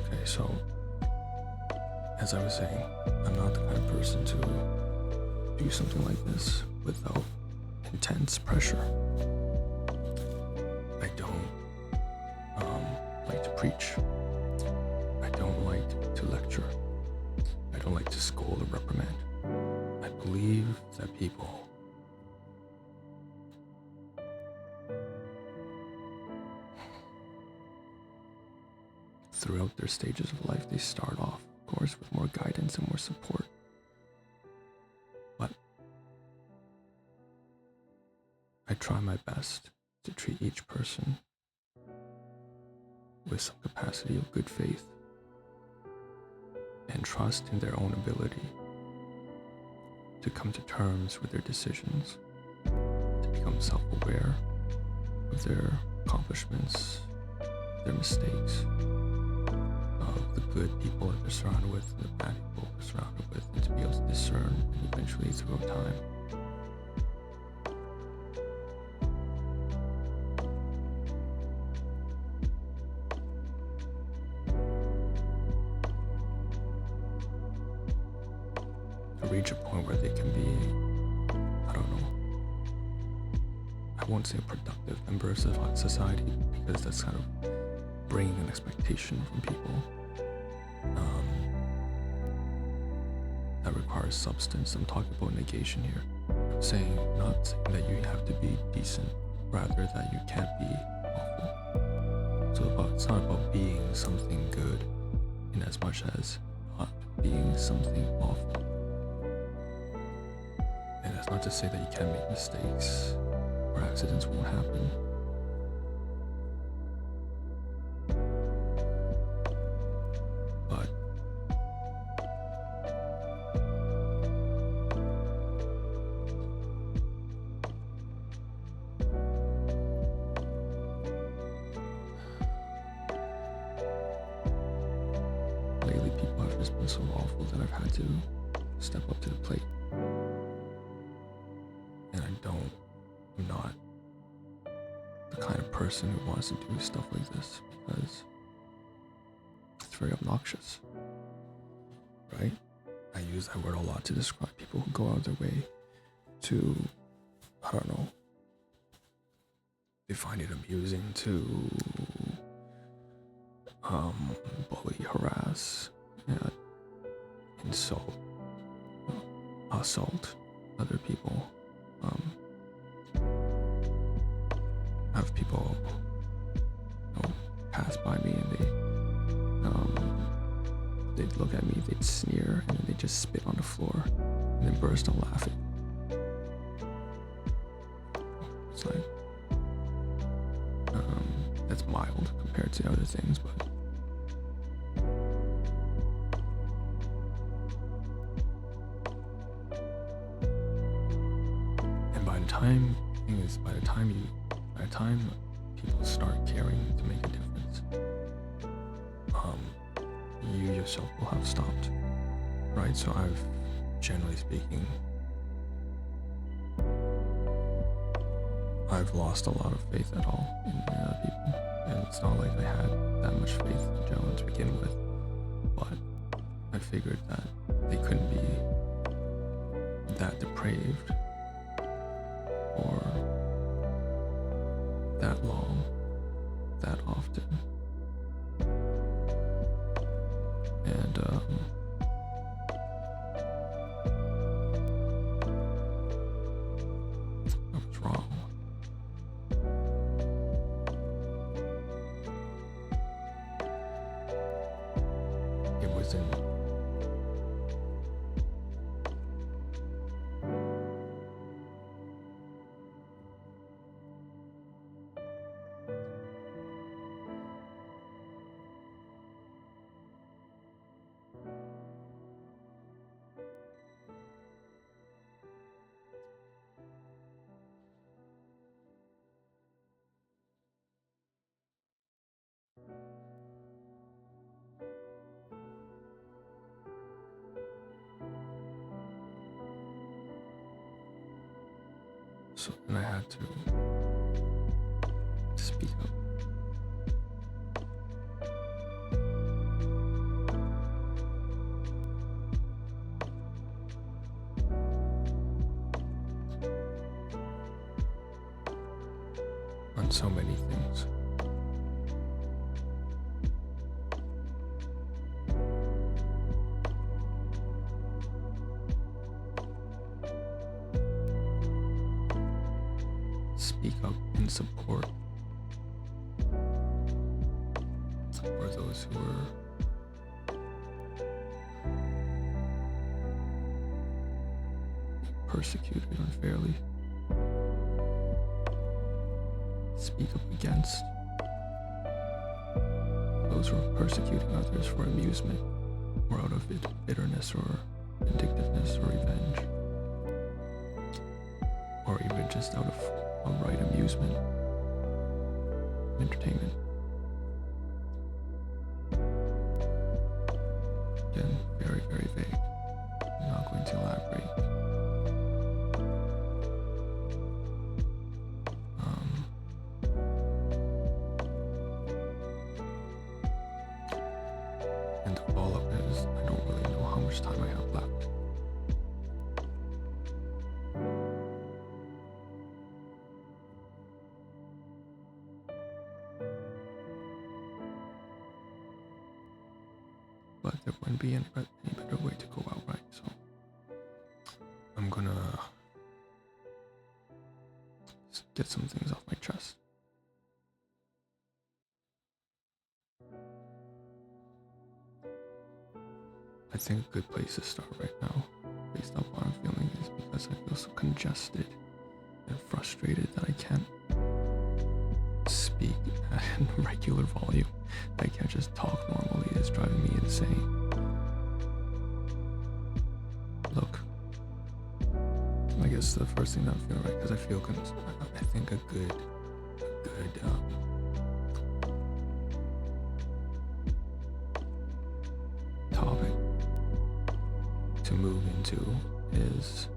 Okay, so as I was saying, I'm not the kind of person to do something like this without intense pressure. I don't like to preach. I don't like to lecture. I don't like to scold or reprimand. I believe that people throughout their stages of life, they start off, of course, with more guidance and more support. But I try my best to treat each person with some capacity of good faith and trust in their own ability to come to terms with their decisions, to become self-aware of their accomplishments, their mistakes, of the good people that they're surrounded with and the bad people they're surrounded with, and to be able to discern and eventually throughout time to reach a point where they can be, I don't know, I won't say a productive member of society, because that's kind of bringing an expectation from people that requires substance. I'm talking about negation here. I'm not saying that you have to be decent, rather that you can't be awful. So it's not about being something good in as much as not being something awful. And that's not to say that you can't make mistakes or accidents won't happen. But lately people have just been so awful that I've had to step up to the plate. And I'm not the kind of person who wants to do stuff like this, because it's very obnoxious, right? I use that word a lot to describe people who go out of their way to, I don't know, they find it amusing to bully, harass, insult, assault other people. Have people pass by me and they'd look at me, they'd sneer, and then they'd just spit on the floor and then burst out laughing. It's like, that's mild compared to other things, but and by the time people start caring to make a difference, you yourself will have stopped, right? So generally speaking, I've lost a lot of faith at all in people, and it's not like I had that much faith in general to begin with, but I figured that they couldn't be that depraved or that long, that often. And I was wrong. It wasn't so then I had to speak up. on so many things. Speak up in support for those who are persecuted unfairly. Speak up against those who are persecuting others for amusement or out of bitterness or vindictiveness or revenge, or even just out of outright amusement, entertainment. Again, very, very vague. I'm not going to elaborate. And the follow-up is, I don't really know how much time I have left. But there wouldn't be any better way to go out, right? So I'm gonna get some things off my chest. I think a good place to start right now, based on what I'm feeling, is because I feel so congested and frustrated that I can't speak at a regular volume. I can't just talk normally. It's driving me insane. Look, I guess the first thing that I'm feeling, right, because I think a good topic to move into is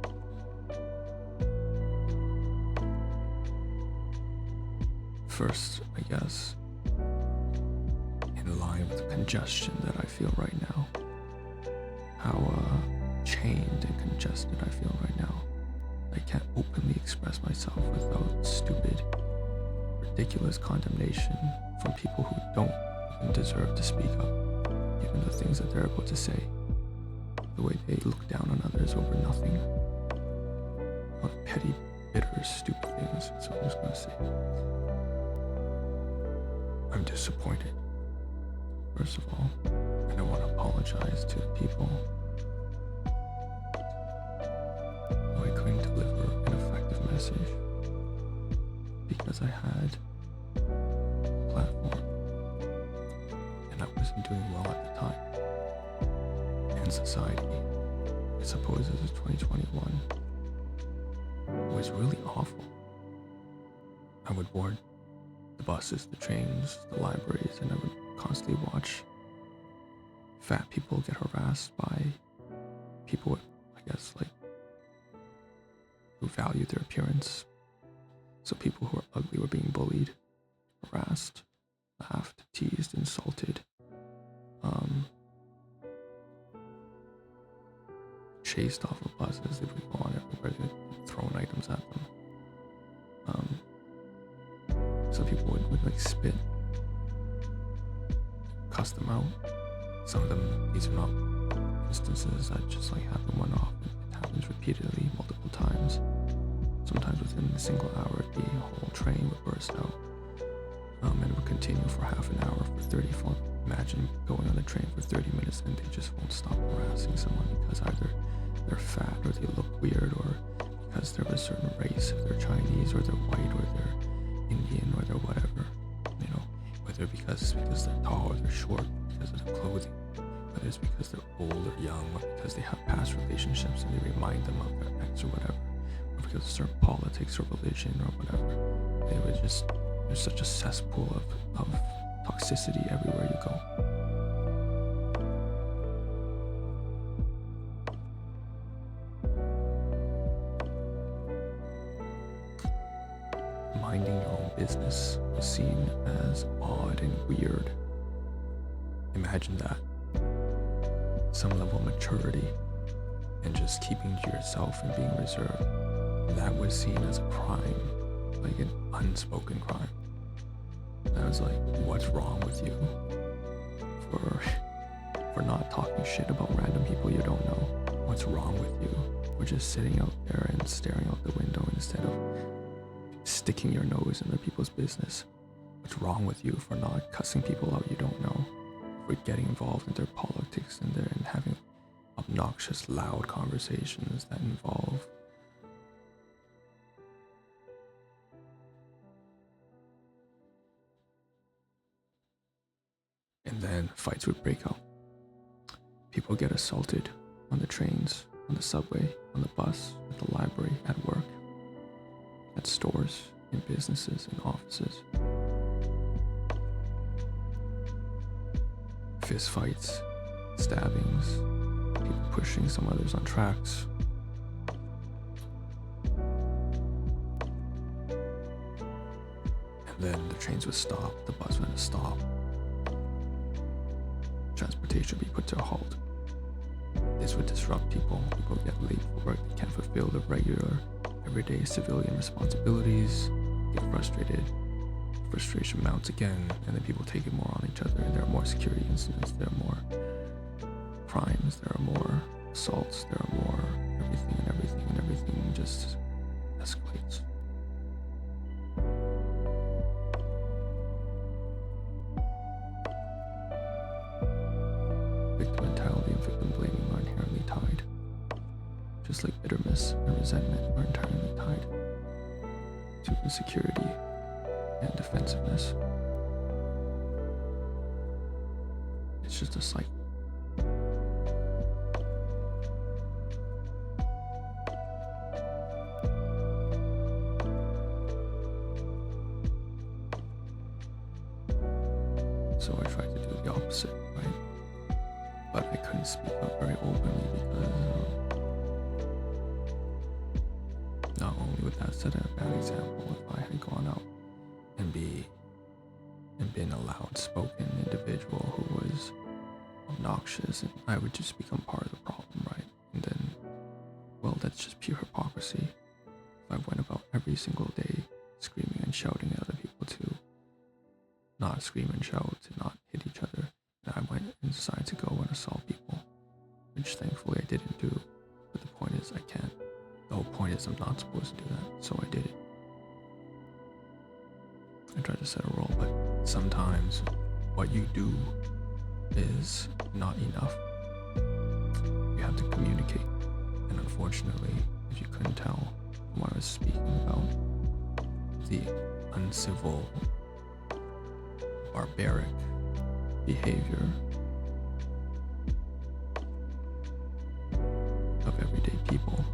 first, I guess, in line with the congestion that I feel right now, how chained and congested I feel right now. I can't openly express myself without stupid, ridiculous condemnation from people who don't even deserve to speak up. Even the things that they're able to say, the way they look down on others over nothing, on petty, bitter, stupid things. So I'm just gonna say, I'm disappointed, first of all, and I want to apologize to the people who I couldn't deliver an effective message because I had a platform and I wasn't doing well at the time. And society, I suppose this is 2021, was really awful. I would board the buses, the trains, the libraries, and I would constantly watch fat people get harassed by people with, I guess, like, who value their appearance. So people who are ugly were being bullied, harassed, laughed, teased, insulted, chased off of buses. They would go on everywhere, they would throw items at them. So people would like spit, cuss them out. Some of them, these are not instances that just like happen one-off. It happens repeatedly, multiple times. Sometimes within a single hour, a whole train would burst out. And it would continue for half an hour, for 30, imagine going on the train for 30 minutes and they just won't stop harassing someone because either they're fat or they look weird, or because they're of a certain race, if they're Chinese or they're white or they're Indian or they're whatever, you know, whether because it's because they're tall or they're short, because of their clothing, whether it's because they're old or young, or because they have past relationships and they remind them of their ex or whatever, or because of certain politics or religion or whatever. They would just, there's such a cesspool of toxicity everywhere you go. Minding your own business was seen as odd and weird. Imagine that. Some level of maturity and just keeping to yourself and being reserved. That was seen as a crime, like an unspoken crime. And I was like, what's wrong with you for not talking shit about random people you don't know? What's wrong with you for just sitting out there and staring out the window instead of sticking your nose into people's business? What's wrong with you for not cussing people out you don't know? For getting involved in their politics and having obnoxious, loud conversations that involve and then fights would break out. People get assaulted on the trains, on the subway, on the bus, at the library, at work, at stores, in businesses, in offices. Fist fights, stabbings, people pushing some others on tracks. And then the trains would stop, the bus would stop. Transportation would be put to a halt. This would disrupt people. People get late for work, they can't fulfill their regular, everyday civilian responsibilities, get frustrated. Frustration mounts again, and then people take it more on each other, and there are more security incidents, there are more crimes, there are more assaults, there are more everything just escalates. Victim mentality and victim blaming are inherently tied, just like bitterness and resentment are entirely tied to insecurity and defensiveness. It's just a cycle. So I tried to do the opposite, right? But I couldn't speak up very openly because not only would that set a bad example if I had gone out and been a loud spoken individual who was obnoxious, and I would just become part of the problem, right? And then, well, that's just pure hypocrisy. If I went about every single day screaming and shouting at other people to not scream and shout, to not hit each other, and I went and decided to go and assault people, which thankfully I didn't do. But the point is, I can't. The whole point is I'm not supposed to do that, so I did it. I tried to set a rule, but sometimes what you do is not enough. You have to communicate. And unfortunately, if you couldn't tell from what I was speaking about, the uncivil, barbaric behavior of everyday people,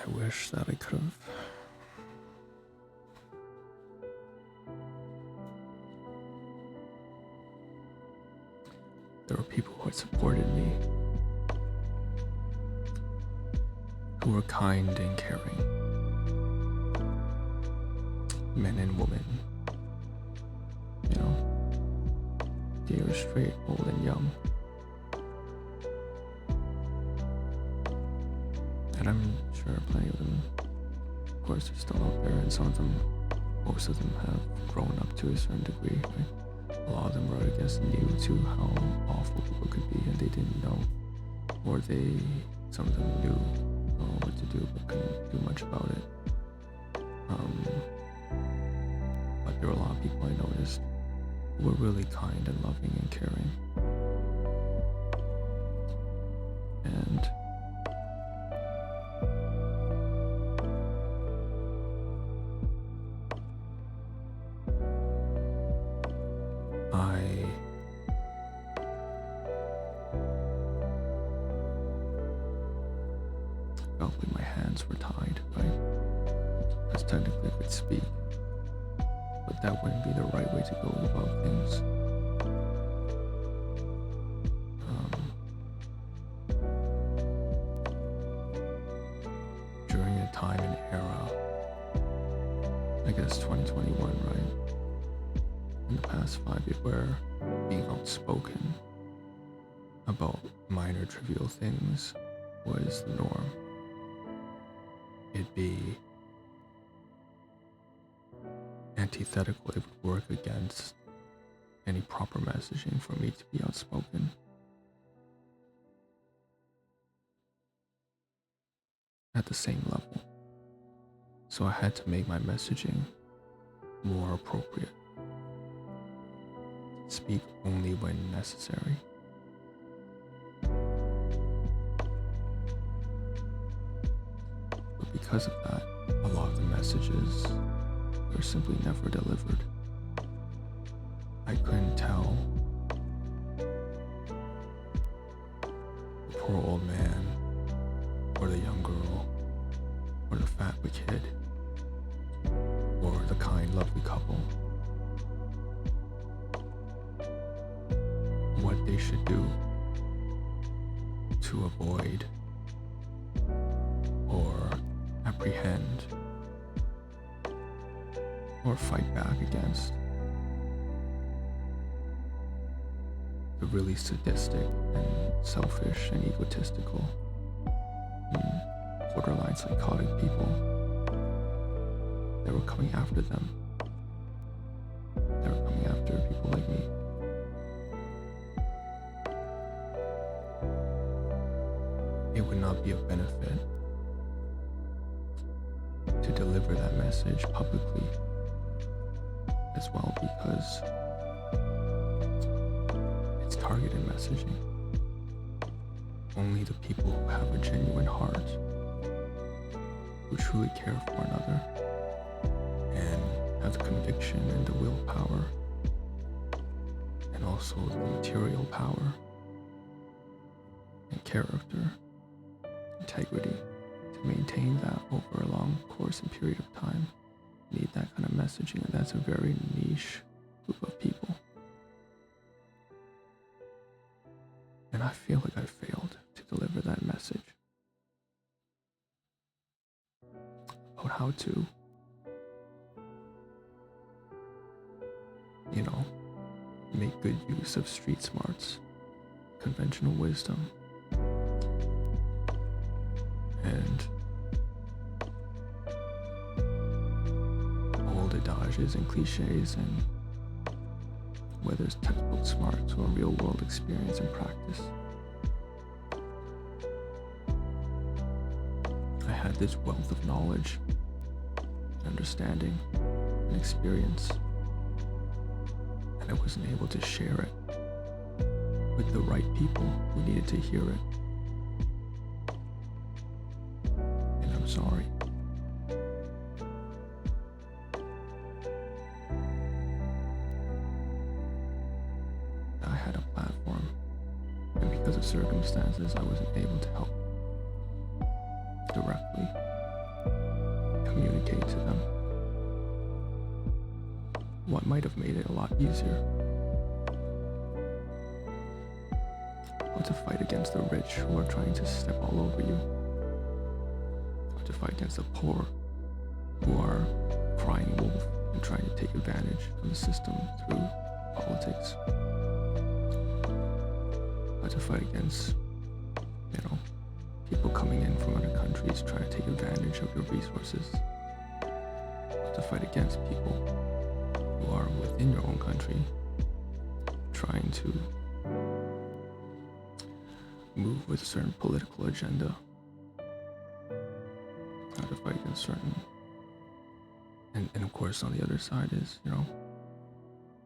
I wish that I could have there were people who had supported me, who were kind and caring, men and women, you know, gay or straight, old and young, And I'm sure plenty of them, of course, are still out there, and some of them, most of them have grown up to a certain degree, right? A lot of them were, I guess, new to how awful people could be, and they didn't know, or some of them knew what to do, but couldn't do much about it. But there were a lot of people I noticed who were really kind and loving and caring. And I felt like my hands were tied, right? Because technically I could speak, but that wouldn't be the right way to go about things. During a time and era, I guess 2021, right? In the past 5 years, where being outspoken about minor trivial things was the norm. It'd be antithetical, it would work against any proper messaging for me to be outspoken. At the same level. So I had to make my messaging more appropriate. Speak only when necessary. But because of that, a lot of the messages were simply never delivered. I couldn't tell the poor old man, or the young girl, or the fat kid, or the kind, lovely couple, what they should do to avoid or apprehend or fight back against the really sadistic and selfish and egotistical and borderline psychotic people that were coming after them. They were coming after people like me. It would not be of benefit to deliver that message publicly as well, because it's targeted messaging. Only the people who have a genuine heart, who truly care for another, and have the conviction and the willpower, and also the material power and character, integrity, to maintain that over a long course and period of time, need that kind of messaging, and that's a very niche group of people. And I feel like I failed to deliver that message about how to, make good use of street smarts, conventional wisdom, and old adages and cliches, and whether it's textbook smarts or real world experience and practice. I had this wealth of knowledge, understanding, and experience, and I wasn't able to share it with the right people who needed to hear it. And I'm sorry. I had a platform, and because of circumstances, I wasn't able to help directly communicate to them what might have made it a lot easier. How to fight against the rich who are trying to step all over you. How to fight against the poor who are crying wolf and trying to take advantage of the system through politics. How to fight against, people coming in from other countries countries try to take advantage of your resources, to fight against people who are within your own country trying to move with a certain political agenda, how to fight against certain, and of course on the other side is,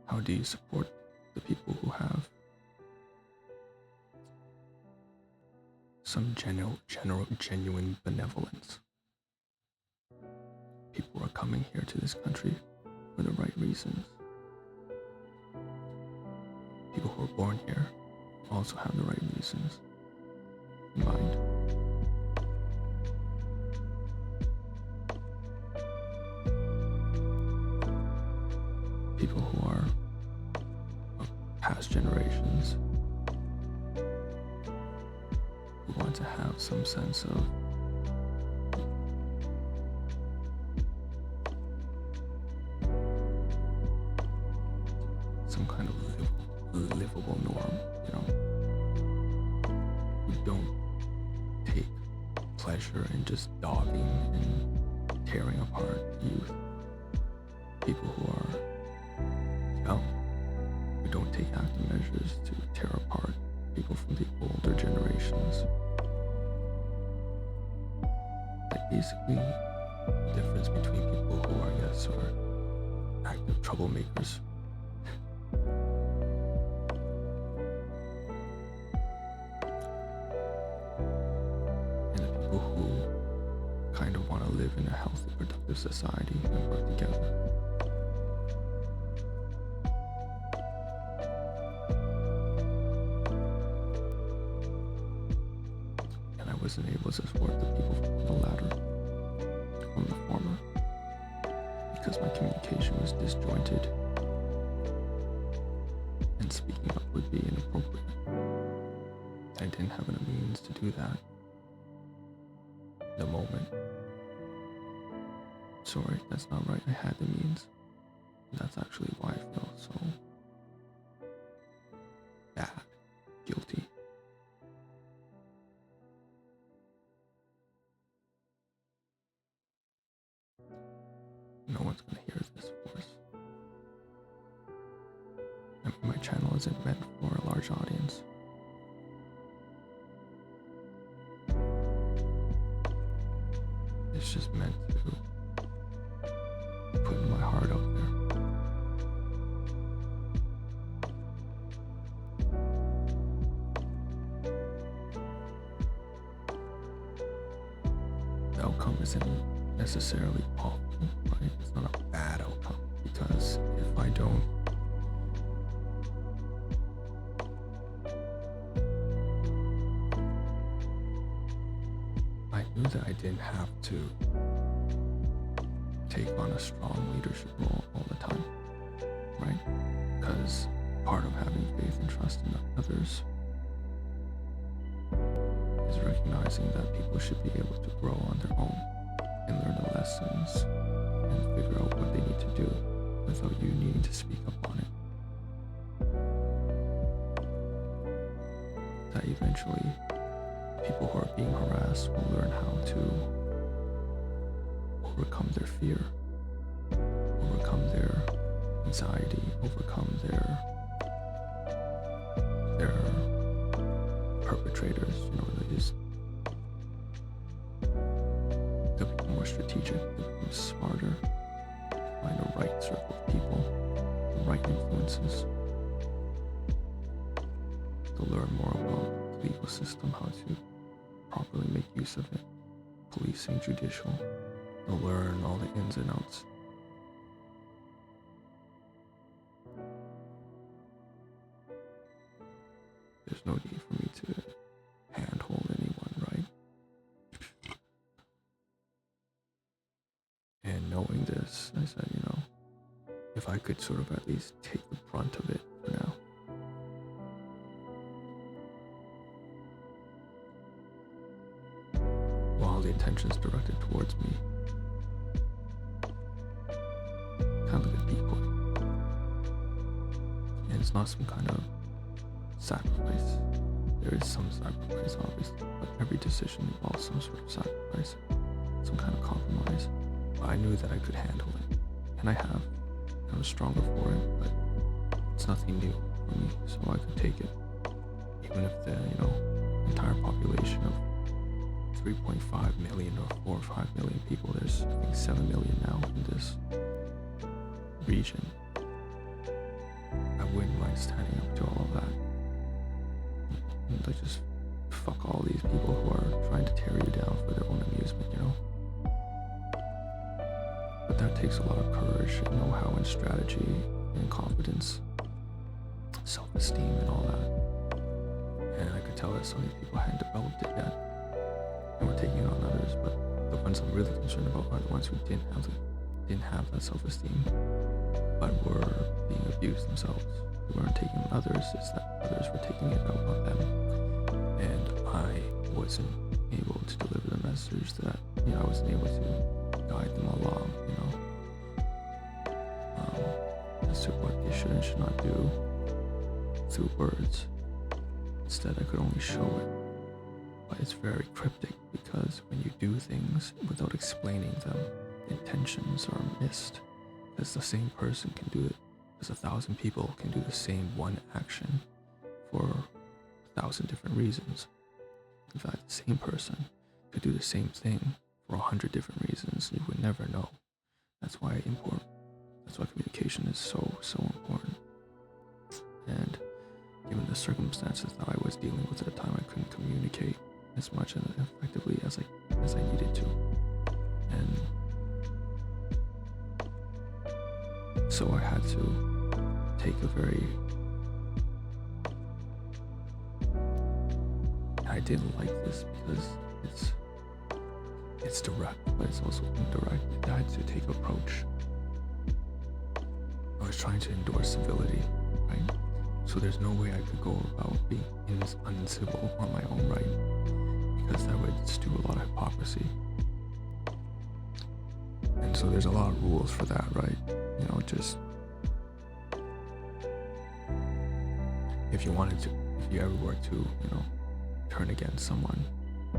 how do you support the people who have some genuine benevolence? People are coming here to this country for the right reasons. People who are born here also have the right reasons in mind. People who are of past generations who want to have some sense of some kind of livable norm, who don't take pleasure in just dogging and tearing apart youth. People who are young, who don't take active measures to tear apart people from the older generations. Like basically, the difference between people who are, yes, are active troublemakers live in a healthy, productive society and work together. And I wasn't able to support the people from the latter, from the former, because my communication was disjointed and speaking up would be inappropriate. I didn't have the means to do that in the moment. Sorry, that's not right. I had the means. That's actually why I feel so bad, guilty. No one's gonna hear this, of course. I mean, my channel isn't meant for a large audience. It's just meant to putting my heart out there. The outcome isn't necessarily awful, right? It's not a bad outcome, because if I don't I knew that I didn't have to take on a strong leadership role all the time, right? Because part of having faith and trust in others is recognizing that people should be able to grow on their own and learn the lessons and figure out what they need to do without you needing to speak up on it. That eventually people who are being harassed will learn how to overcome their fear, overcome their anxiety, overcome their perpetrators. They'll become more strategic, they'll become smarter, find the right circle of people, the right influences. They'll learn more about the legal system, how to properly make use of it, policing, judicial. They'll learn all the ins and outs. There's no need for me to handhold anyone, right? And knowing this, I said, if I could sort of at least take the brunt of it for now. While the attention's directed towards me, kind of like a decoy. And it's not some kind of sacrifice. There is some sacrifice, obviously, but every decision involves some sort of sacrifice, some kind of compromise. But I knew that I could handle it, and I have. I was stronger for it, but it's nothing new for me, so I could take it. Even if the entire population of 3.5 million or 4 or 5 million people, there's I think 7 million now in this region. I wouldn't mind standing up to all of that. And like just fuck all these people who are trying to tear you down for their own amusement, But that takes a lot of courage and know-how and strategy and confidence, self-esteem and all that. And I could tell that some of these people hadn't developed it yet and were taking it on others, but the ones I'm really concerned about are the ones who didn't have that self-esteem, but were being abused themselves. Who weren't taking on others, it's that others were taking it out on them. And I wasn't able to deliver the message that I wasn't able to guide them along, as to what they should and should not do through words. Instead, I could only show it. But it's very cryptic because when you do things without explaining them, intentions are missed. Because the same person can do it, as 1,000 people can do the same one action for 1,000 different reasons. In fact, the same person could do the same thing for 100 different reasons. You would never know. That's why communication is so important. And given the circumstances that I was dealing with at the time, I couldn't communicate as much and effectively as I needed to. And so I had to take I didn't like this because it's direct, but it's also indirect. I had to take approach. I was trying to endorse civility, right? So there's no way I could go about being uncivil on my own right, because that would just do a lot of hypocrisy. And so there's a lot of rules for that, right? Just if you ever were to, turn against someone,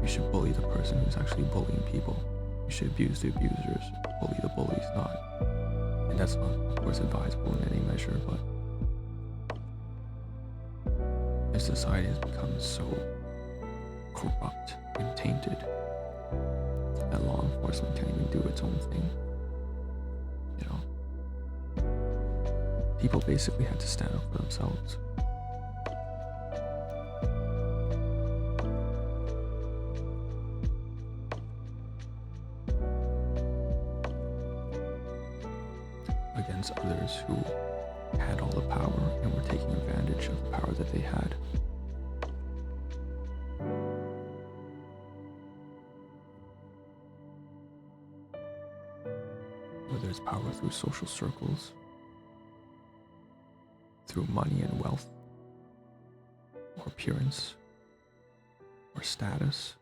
you should bully the person who's actually bullying people. You should abuse the abusers, bully the bullies not. And that's not, of course, advisable in any measure, but if society has become so corrupt and tainted that law enforcement can't even do its own thing, people basically had to stand up for themselves. Against others who had all the power and were taking advantage of the power that they had. Whether it's power through social circles, through money and wealth, or appearance, or status.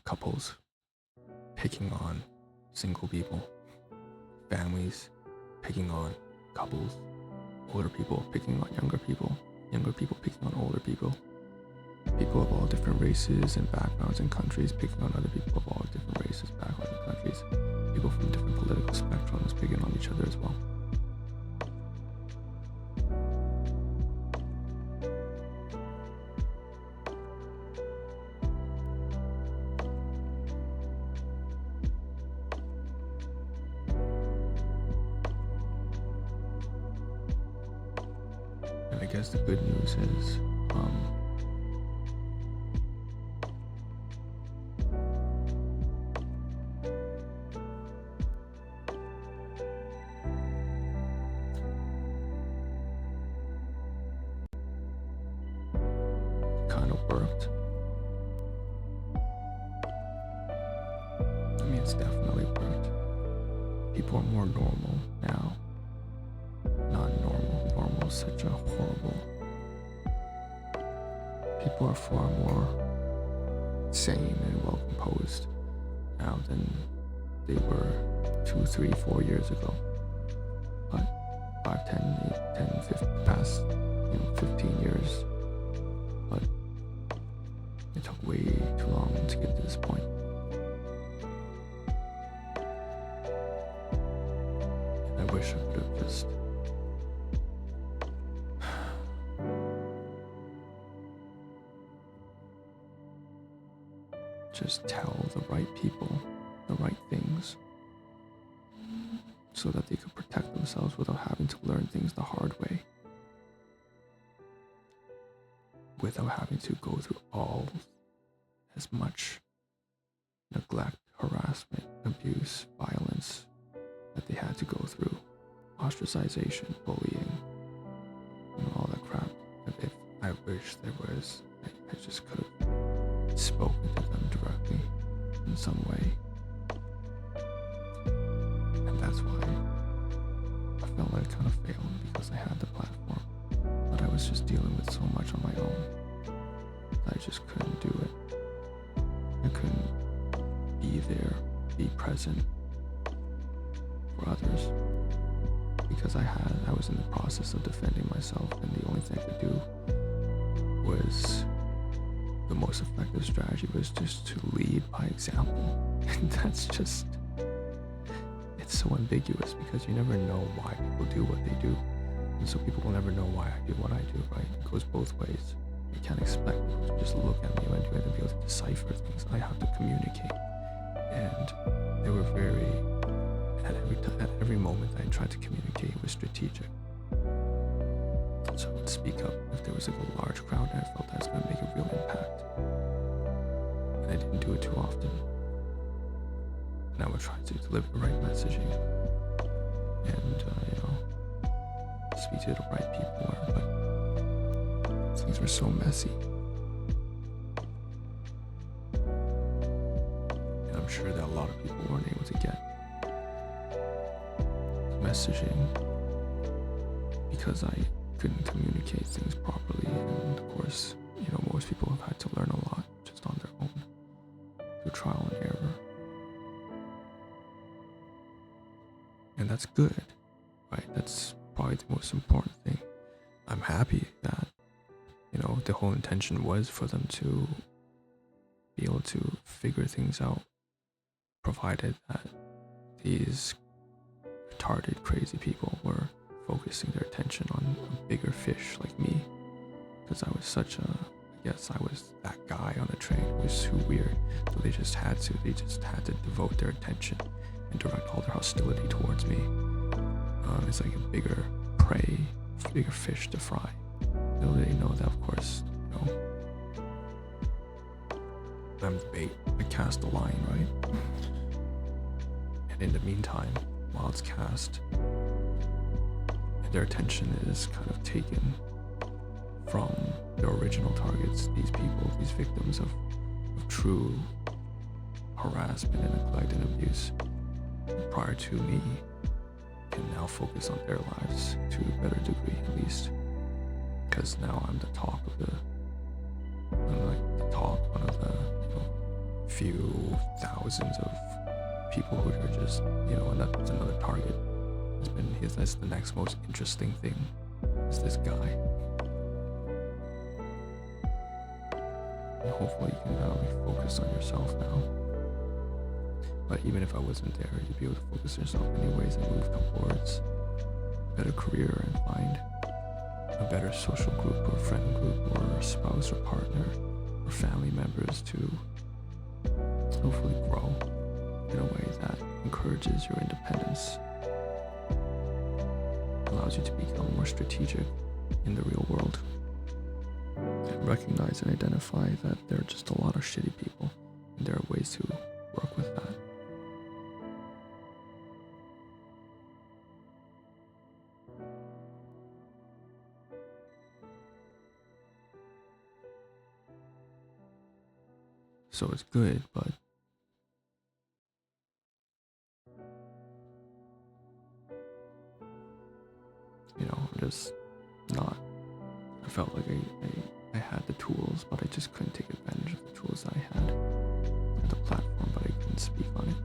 Couples picking on single people, families picking on couples, older people picking on younger people picking on older people, people of all different races and backgrounds and countries picking on other people of all different races, backgrounds and countries, people from different political spectrums picking on each other as well. And I guess the good news is, kind of worked. I mean, it's definitely worked. People are more normal now. Not normal. Normal is such a horrible. People are far more sane and well composed now than they were 2, 3, 4 years ago. But 5, 10, 8, 10, 15, past 15 years just tell the right people the right things so that they could protect themselves without having to learn things the hard way, without having to go through all as much neglect, harassment, abuse, violence that they had to go through, ostracization, bullying, all that crap. If I wish there was, I just could have spoken to them directly in some way. And that's why I felt like I kind of failed, because I had the platform, but I was just dealing with so much on my own. I just couldn't do it. I couldn't be there, be present for others, because I was in the process of defending myself, and the only thing I could do was, the most effective strategy was just to lead by example. And that's just, it's so ambiguous, because you never know why people do what they do, and so people will never know why I do what I do, right? It goes both ways. You can't expect people to just look at me when I do it and be able to decipher things. I have to communicate, and they were very, at every moment I tried to communicate was strategic. So I would speak up if there was like a large crowd and I felt I was going to make a real impact, and I didn't do it too often. And I would try to deliver the right messaging and speak to the right people, but things were so messy. And I'm sure that a lot of people weren't able to get messaging because I couldn't communicate things properly, and of course, most people have had to learn a lot just on their own through trial and error. And that's good, right? That's probably the most important thing. I'm happy that, the whole intention was for them to be able to figure things out, provided that these retarded, crazy people were focusing their attention on a bigger fish like me, because I was I was that guy on the train. It was too weird, so they just had to devote their attention and direct all their hostility towards me. It's like a bigger prey, bigger fish to fry. Little did they know that, of course, I'm the bait. I cast the line, right? And in the meantime, while it's cast, their attention is kind of taken from their original targets, these people, these victims of true harassment and neglect and abuse prior to me, can now focus on their lives to a better degree, at least, because now I'm the talk of one of the few thousands of people who are just that's another target. That's the next most interesting thing, is this guy. And hopefully you can focus on yourself now. But even if I wasn't there, you'd be able to focus on yourself anyways and move towards a better career and find a better social group or friend group or spouse or partner or family members to hopefully grow in a way that encourages your independence, allows you to become more strategic in the real world, and recognize and identify that there are just a lot of shitty people, and there are ways to work with that. So it's good, but I'm just not. I felt like I had the tools, but I just couldn't take advantage of the tools that I had. I had the platform, but I couldn't speak on it.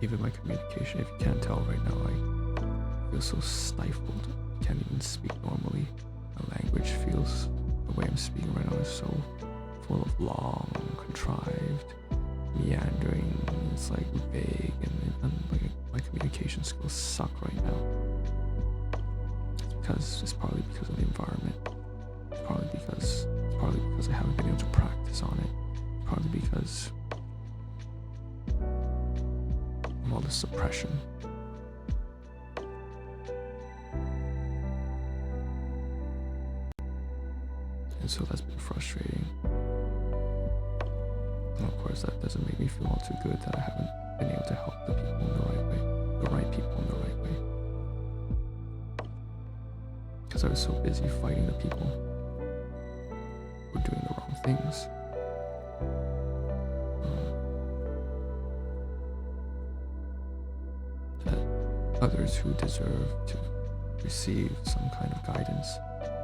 Even my communication, if you can't tell right now, I feel so stifled. I can't even speak normally. My language feels, the way I'm speaking right now is so full of long, contrived, meandering. It's like vague, and like my communication skills suck right now. It's probably because of the environment. It's probably because I haven't been able to practice on it. It's probably because of all the suppression. And so that's been frustrating. And of course that doesn't make me feel all too good that I haven't been able to help the people in the right way, the right people in the right way. Because I was so busy fighting the people who were doing the wrong things. That others who deserve to receive some kind of guidance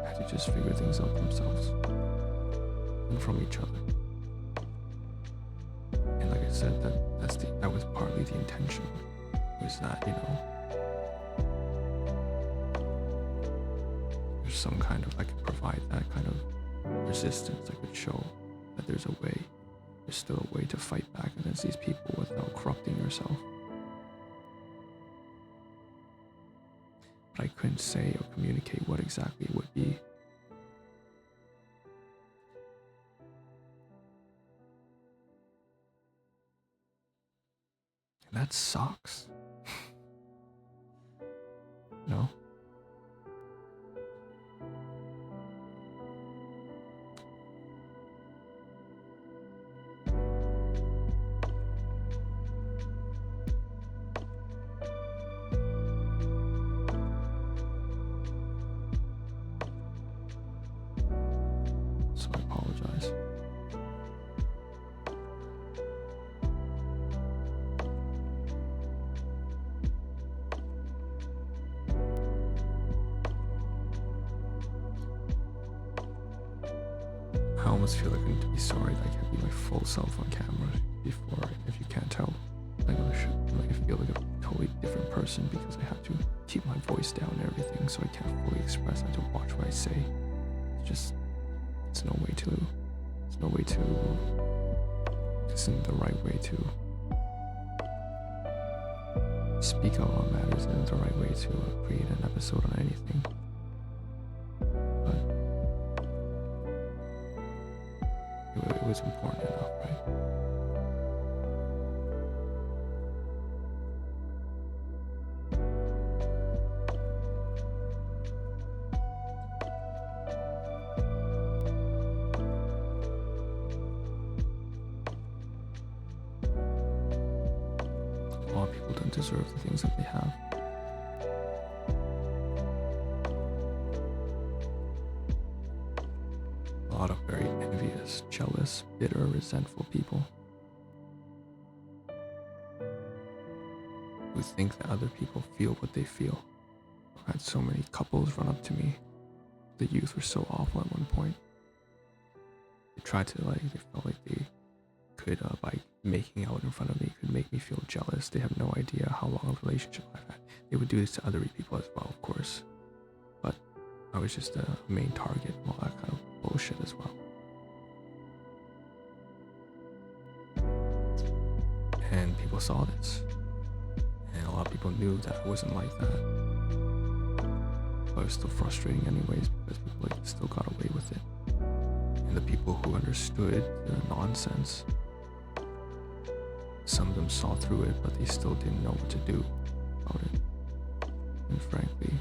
had to just figure things out themselves and from each other. And like I said, that was partly the intention, was that, there's some kind of, I could provide that kind of resistance. I could show that there's still a way to fight back against these people without corrupting yourself. But I couldn't say or communicate what exactly it would be. And that sucks. No? So I apologize. I almost feel like I need to be sorry that I can't be my full self on camera before, if you can't tell. I feel like a totally different person because I have to keep my voice down and everything, so I can't fully express. I have to watch what I say. It's no way to, this isn't the right way to speak out on matters, and the right way to create an episode on anything. But it was important enough, right? A lot of people don't deserve the things that they have. A lot of very envious, jealous, bitter, resentful people who think that other people feel what they feel. I've had so many couples run up to me. The youth were so awful at one point. They tried to they felt like they could, by making out in front of me, could make me feel jealous. They have no idea how long a relationship I've had. They would do this to other people as well, of course. But I was just a main target and all that kind of bullshit as well. And people saw this. And a lot of people knew that I wasn't like that. But it was still frustrating anyways because people still got away with it. And the people who understood the nonsense, some of them saw through it, but they still didn't know what to do about it. And frankly,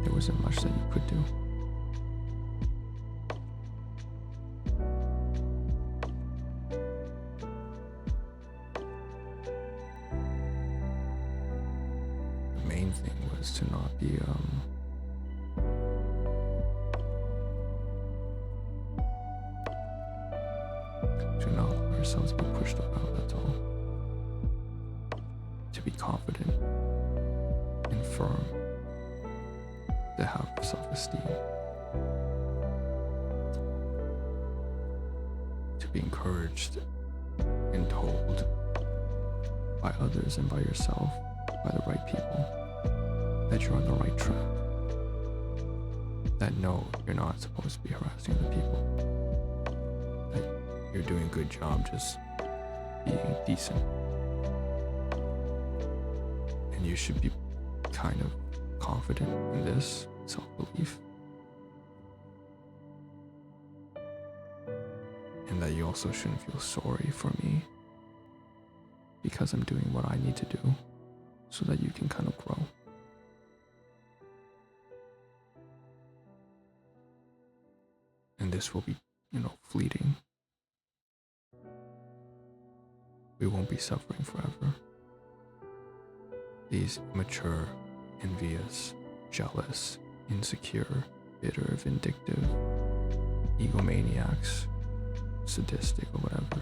there wasn't much that you could do. The main thing was to not be to not let ourselves be pushed around, that's all. To be confident and firm, to have self-esteem, to be encouraged and told by others and by yourself, by the right people, that you're on the right track, that no, you're not supposed to be harassing other people, that you're doing a good job just being decent, and you should be kind of confident in this self-belief, And that you also shouldn't feel sorry for me because I'm doing what I need to do so that you can kind of grow. And this will be, fleeting. We won't be suffering forever. These immature, envious, jealous, insecure, bitter, vindictive, egomaniacs, sadistic or whatever,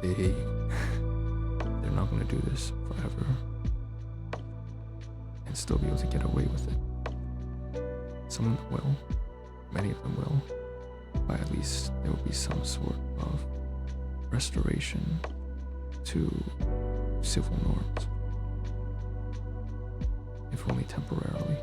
they're not going to do this forever and still be able to get away with it. Some of them will, many of them will, but at least there will be some sort of restoration to civil norms, if only temporarily.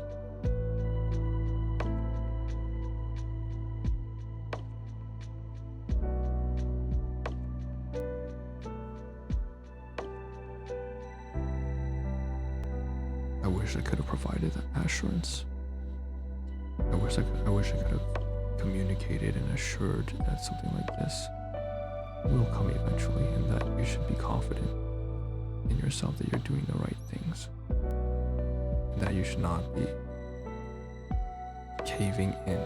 I wish I could have provided that assurance. I wish I could have communicated and assured that something like this will come eventually, and that you should be confident in yourself that you're doing the right things, and that you should not be caving in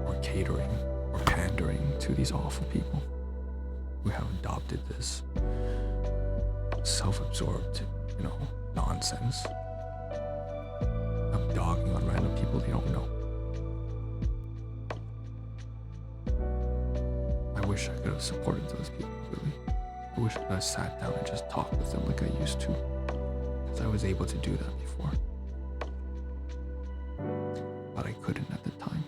or catering or pandering to these awful people who have adopted this self-absorbed, nonsense of dogging on random people they don't know. I wish I could have supported those people, really. I wish I could have sat down and just talked with them like I used to, because I was able to do that before. But I couldn't at the time,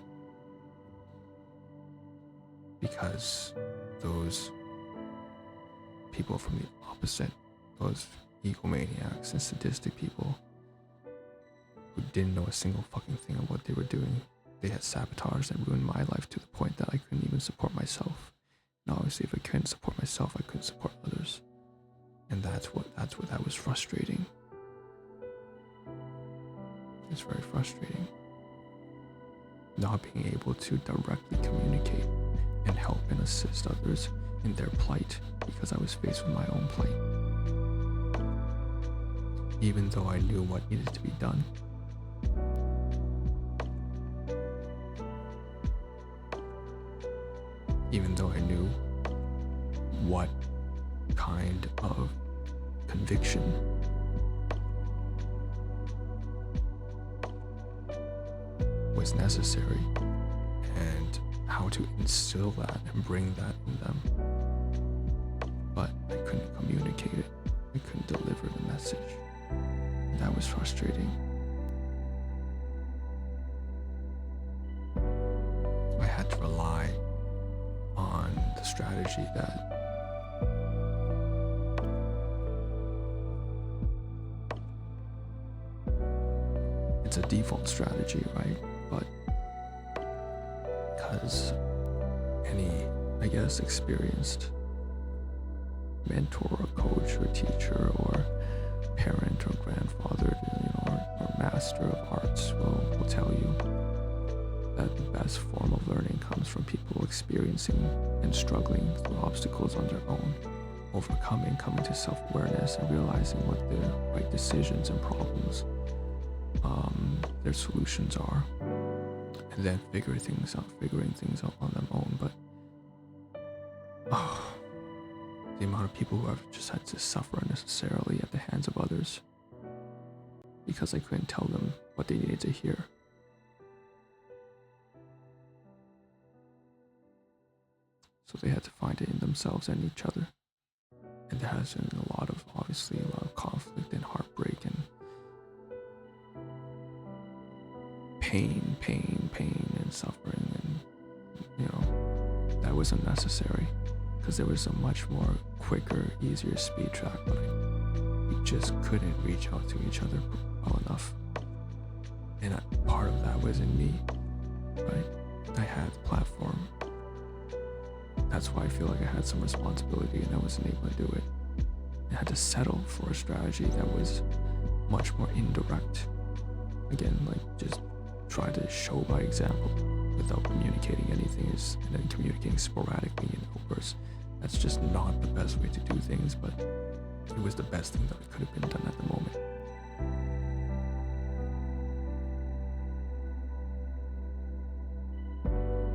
because those people from the opposite, those egomaniacs and sadistic people who didn't know a single fucking thing of what they were doing, they had sabotaged and ruined my life to the point that I couldn't even support myself. And obviously, if I couldn't support myself, I couldn't support others. And that's what that was frustrating. It's very frustrating not being able to directly communicate and help and assist others in their plight, because I was faced with my own plight. Even though I knew what needed to be done. Even though I knew what kind of conviction was necessary and how to instill that and bring that in them. But I couldn't communicate it. I couldn't deliver the message. And that was frustrating. I had to rely on the strategy that it's a default strategy, right? But because any, experienced mentor or coach or teacher or parent or grandfather, or master of arts will tell you that the best form of learning comes from people experiencing and struggling through obstacles on their own, overcoming, coming to self-awareness and realizing what their right decisions and problems, their solutions are, and then figuring things out on their own. But the amount of people who have just had to suffer unnecessarily at the hands of others because I couldn't tell them what they needed to hear. So they had to find it in themselves and each other. And there has been a lot of conflict and heartbreak and pain and suffering, and that was unnecessary, because there was a much more quicker, easier speed track, but we just couldn't reach out to each other well enough. And part of that was in me, right? I had the platform. That's why I feel like I had some responsibility and I wasn't able to do it. I had to settle for a strategy that was much more indirect. Again, just try to show by example without communicating anything and then communicating sporadically in outbursts. That's just not the best way to do things, but it was the best thing that could have been done at the moment.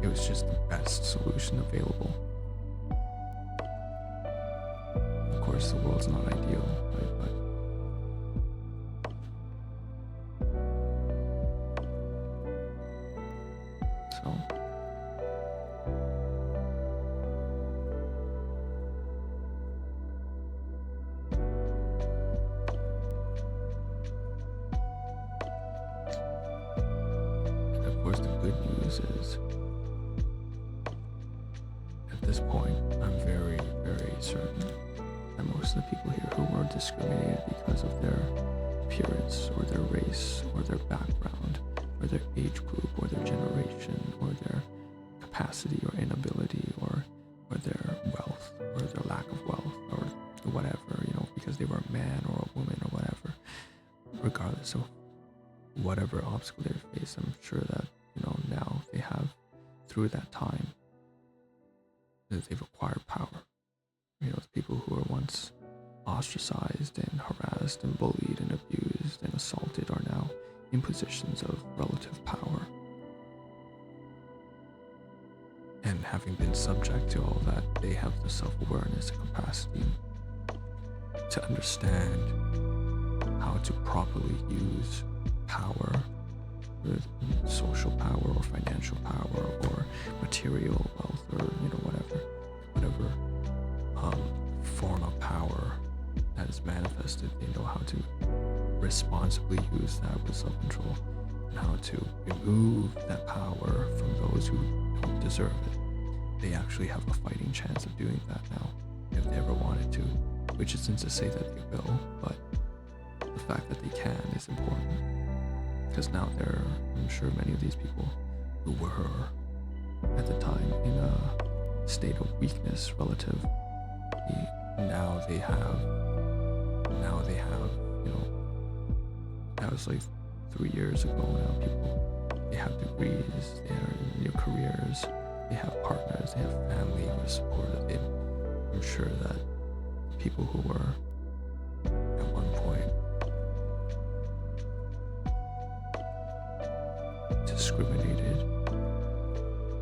It was just the best solution available. Of course, the world's not ideal, right? But so and of course, the good news is, at this point, I'm very, very certain that most of the people here who were discriminated because of their appearance or their race or their background or their age group or their generation or their capacity or inability or their wealth or their lack of wealth or whatever, because they were a man or a woman or whatever, regardless of whatever obstacle they face, I'm sure that, now they have, through that time, that they've acquired power. The people who were once ostracized and harassed and bullied and abused and assaulted are now in positions of relative power. And having been subject to all that, they have the self-awareness and capacity to understand how to properly use power, social power or financial power or material wealth or whatever form of power that is manifested. They know how to responsibly use that with self-control and how to remove that power from those who don't deserve it. They actually have a fighting chance of doing that now if they ever wanted to, which isn't to say that they will, but the fact that they can is important, because now I'm sure many of these people who were at the time in a state of weakness relative, now they have, that was like 3 years ago now, they have degrees, they are in new careers, they have partners, they have family who are supportive. I'm sure that people who were at one point discriminated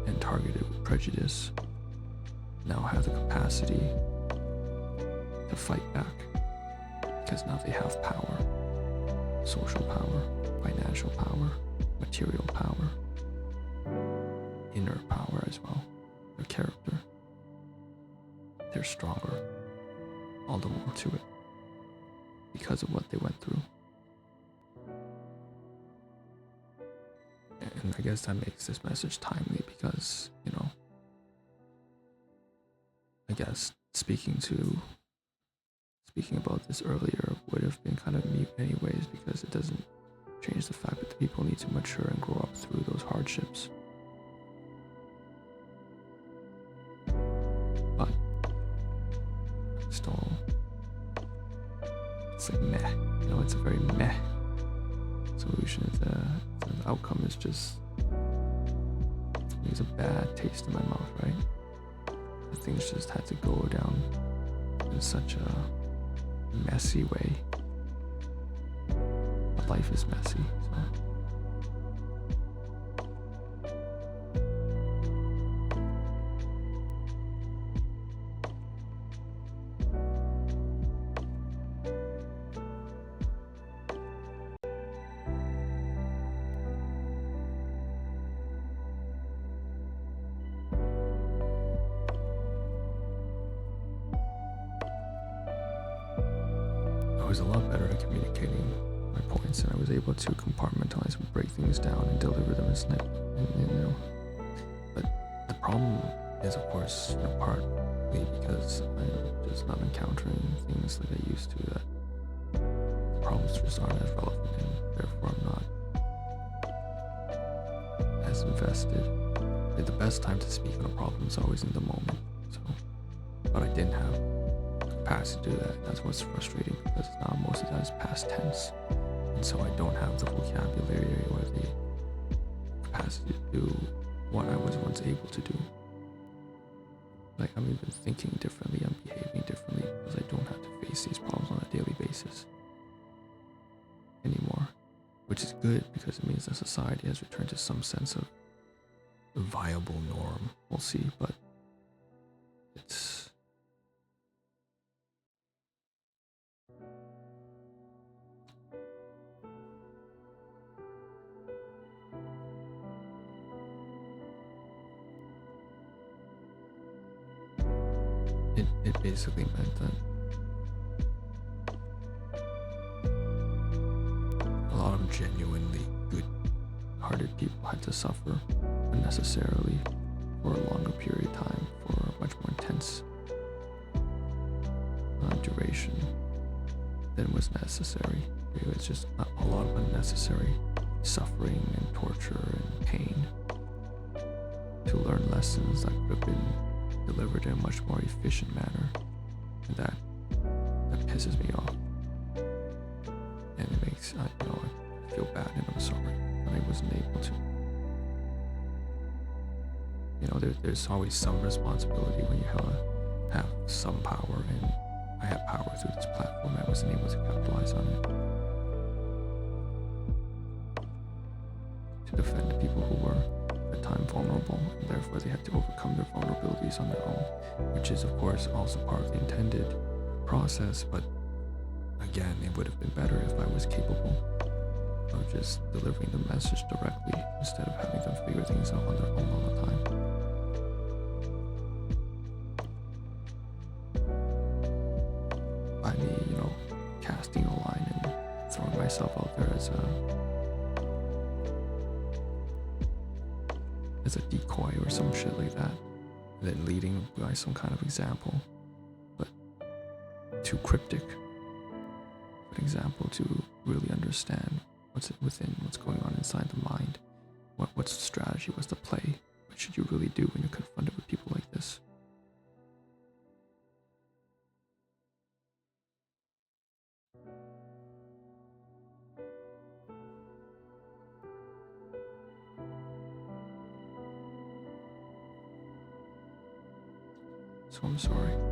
and targeted with prejudice now have the capacity to fight back, because now they have power, social power, financial power, material power, inner power as well, their character. They're stronger, all the more to it, because of what they went through. And I guess that makes this message timely because, I guess speaking about this earlier would have been kind of mute anyways, because it doesn't change the fact that the people need to mature and grow up through those hardships. But still, it's like meh. It's a very meh solution. The outcome is just, it's a bad taste in my mouth, right? Things just had to go down in such a messy way. But life is messy, so. I was a lot better at communicating my points, and I was able to compartmentalize and break things down and deliver them as But the problem is, of course, partly because I'm just not encountering things like I used to. That the problems just aren't as relevant, and therefore I'm not as invested. The best time to speak on a problem is always in the moment. So, but I didn't have capacity to do that. That's what's frustrating, because now most of that is past tense, and so I don't have the vocabulary or the capacity to do what I was once able to do. Like, I'm even thinking differently, I'm behaving differently because I don't have to face these problems on a daily basis anymore. Which is good because it means that society has returned to some sense of a viable norm. We'll see, but it's it basically meant that a lot of genuinely good-hearted people had to suffer unnecessarily for a longer period of time, for a much more intense duration than was necessary. It was just a lot of unnecessary suffering and torture and pain to learn lessons that could have been delivered in a much more efficient manner. And that pisses me off. And it makes, I feel bad and I'm sorry that I wasn't able to. There's always some responsibility when you have some power, and I had power through this platform. I wasn't able to capitalize on it to defend the people who were at the time vulnerable, and therefore they had to overcome their vulnerabilities on their own, which is of course also part of the intended process. But again, it would have been better if I was capable of just delivering the message directly instead of having them figure things out on their own all the time. By me, casting a line and throwing myself out there as a decoy or some shit like that, and then leading by some kind of example, but too cryptic an example to really understand what's going on inside the mind. What's the strategy? What's the play? What should you really do when you're confronted with people like this? So I'm sorry.